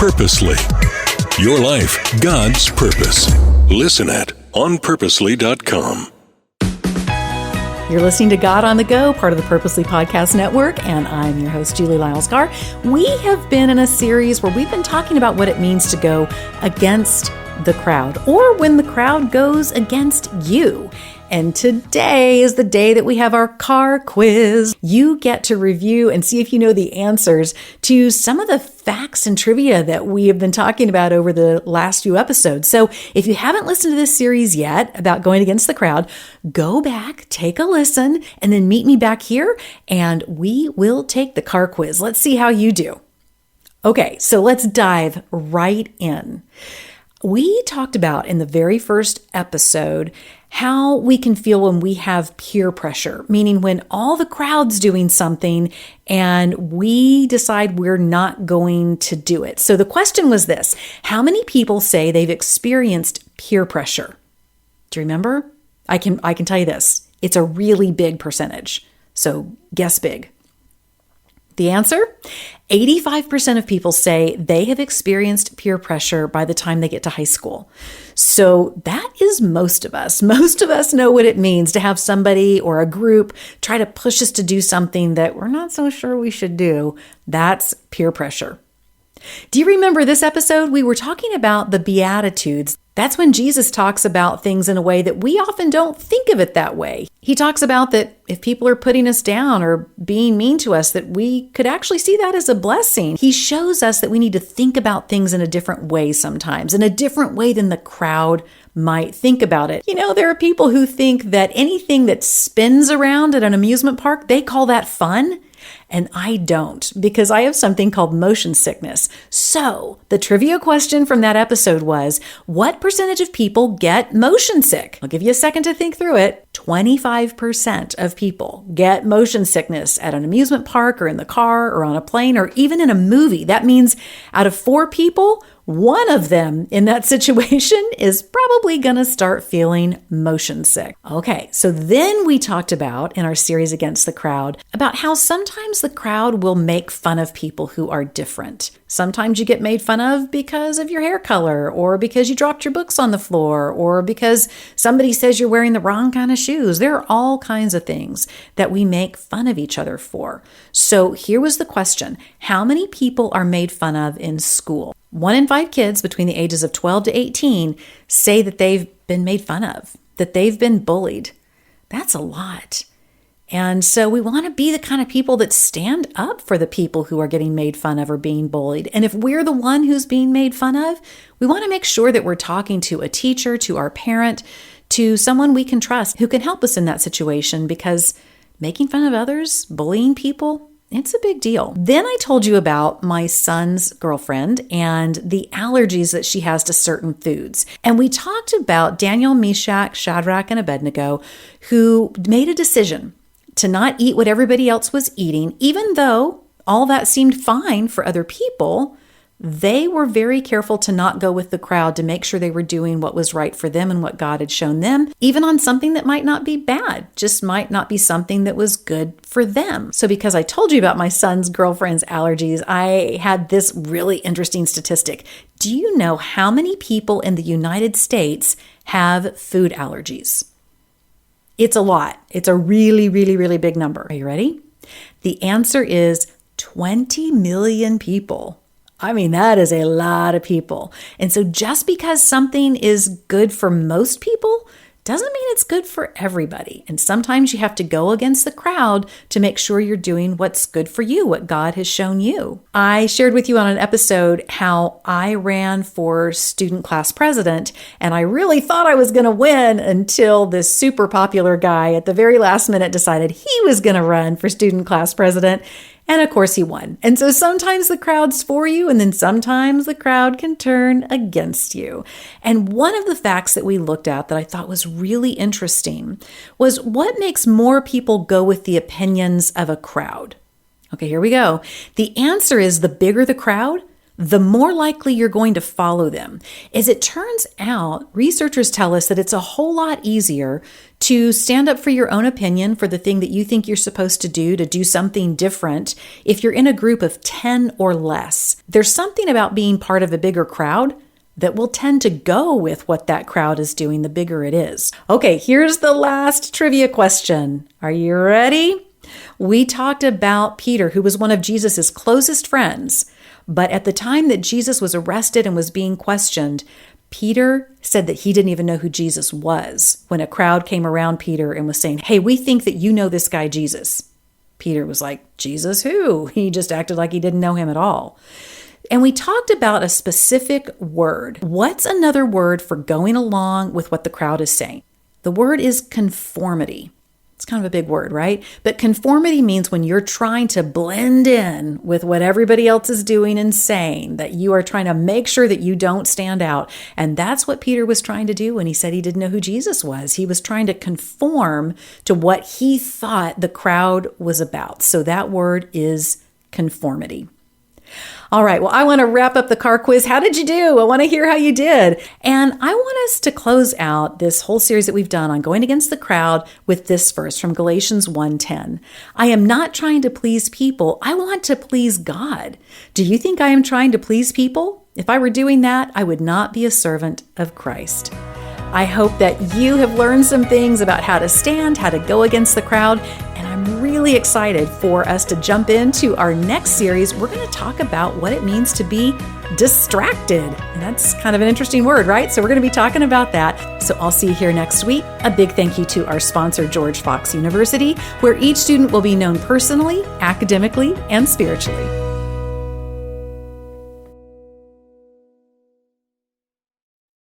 Purposely. Your life, God's purpose. Listen at onpurposely.com. You're listening to God on the Go, part of the Purposely Podcast Network, and I'm your host, Julie Lyle-Scar. We have been in a series where we've been talking about what it means to go against the crowd, or when the crowd goes against you. And today is the day that we have our car quiz. You get to review and see if you know the answers to some of the facts and trivia that we have been talking about over the last few episodes. So if you haven't listened to this series yet about going against the crowd, go back, take a listen, and then meet me back here and we will take the car quiz. Let's see how you do. Okay, so let's dive right in. We talked about in the very first episode how we can feel when we have peer pressure, meaning when all the crowd's doing something and we decide we're not going to do it. So the question was this: how many people say they've experienced peer pressure? Do you remember? I can tell you this. It's a really big percentage. So guess big. The answer? 85% of people say they have experienced peer pressure by the time they get to high school. So that is most of us. Most of us know what it means to have somebody or a group try to push us to do something that we're not so sure we should do. That's peer pressure. Do you remember this episode? We were talking about the Beatitudes. That's when Jesus talks about things in a way that we often don't think of it that way. He talks about that if people are putting us down or being mean to us, that we could actually see that as a blessing. He shows us that we need to think about things in a different way sometimes, in a different way than the crowd might think about it. You know, there are people who think that anything that spins around at an amusement park, they call that fun. And I don't, because I have something called motion sickness. So the trivia question from that episode was, what percentage of people get motion sick? I'll give you a second to think through it. 25% of people get motion sickness at an amusement park or in the car or on a plane or even in a movie. That means out of 4 people, one of them in that situation is probably going to start feeling motion sick. Okay, so then we talked about in our series Against the Crowd about how sometimes the crowd will make fun of people who are different. Sometimes you get made fun of because of your hair color, or because you dropped your books on the floor, or because somebody says you're wearing the wrong kind of shoes. There are all kinds of things that we make fun of each other for. So here was the question: how many people are made fun of in school? 1 in 5 kids between the ages of 12 to 18 say that they've been made fun of, that they've been bullied. That's a lot. And so we want to be the kind of people that stand up for the people who are getting made fun of or being bullied. And if we're the one who's being made fun of, we want to make sure that we're talking to a teacher, to our parent, to someone we can trust who can help us in that situation, because making fun of others, bullying people, it's a big deal. Then I told you about my son's girlfriend and the allergies that she has to certain foods. And we talked about Daniel, Meshach, Shadrach, and Abednego, who made a decision to not eat what everybody else was eating, even though all that seemed fine for other people. They were very careful to not go with the crowd, to make sure they were doing what was right for them and what God had shown them, even on something that might not be bad, just might not be something that was good for them. So because I told you about my son's girlfriend's allergies, I had this really interesting statistic. Do you know how many people in the United States have food allergies? It's a lot. It's a really, really, really big number. Are you ready? The answer is 20 million people. I mean, that is a lot of people. And so just because something is good for most people doesn't mean it's good for everybody. And sometimes you have to go against the crowd to make sure you're doing what's good for you, what God has shown you. I shared with you on an episode how I ran for student class president, and I really thought I was going to win until this super popular guy at the very last minute decided he was going to run for student class president. And of course he won. And so sometimes the crowd's for you, and then sometimes the crowd can turn against you. And one of the facts that we looked at that I thought was really interesting was what makes more people go with the opinions of a crowd. Okay, here we go. The answer is the bigger the crowd, the more likely you're going to follow them. As it turns out, researchers tell us that it's a whole lot easier to stand up for your own opinion, for the thing that you think you're supposed to do something different, if you're in a group of 10 or less. There's something about being part of a bigger crowd that will tend to go with what that crowd is doing, the bigger it is. Okay, here's the last trivia question. Are you ready? We talked about Peter, who was one of Jesus's closest friends. But at the time that Jesus was arrested and was being questioned, Peter said that he didn't even know who Jesus was when a crowd came around Peter and was saying, "Hey, we think that you know this guy Jesus." Peter was like, "Jesus who?" He just acted like he didn't know him at all. And we talked about a specific word. What's another word for going along with what the crowd is saying? The word is conformity. It's kind of a big word, right? But conformity means when you're trying to blend in with what everybody else is doing and saying, that you are trying to make sure that you don't stand out. And that's what Peter was trying to do when he said he didn't know who Jesus was. He was trying to conform to what he thought the crowd was about. So that word is conformity. All right, well, I want to wrap up the car quiz. How did you do? I want to hear how you did. And I want us to close out this whole series that we've done on going against the crowd with this verse from Galatians 1:10. I am not trying to please people. I want to please God. Do you think I am trying to please people? If I were doing that, I would not be a servant of Christ. I hope that you have learned some things about how to stand, how to go against the crowd, and I'm really excited for us to jump into our next series. We're going to talk about what it means to be distracted. And that's kind of an interesting word, right? So we're going to be talking about that. So I'll see you here next week. A big thank you to our sponsor, George Fox University, where each student will be known personally, academically, and spiritually.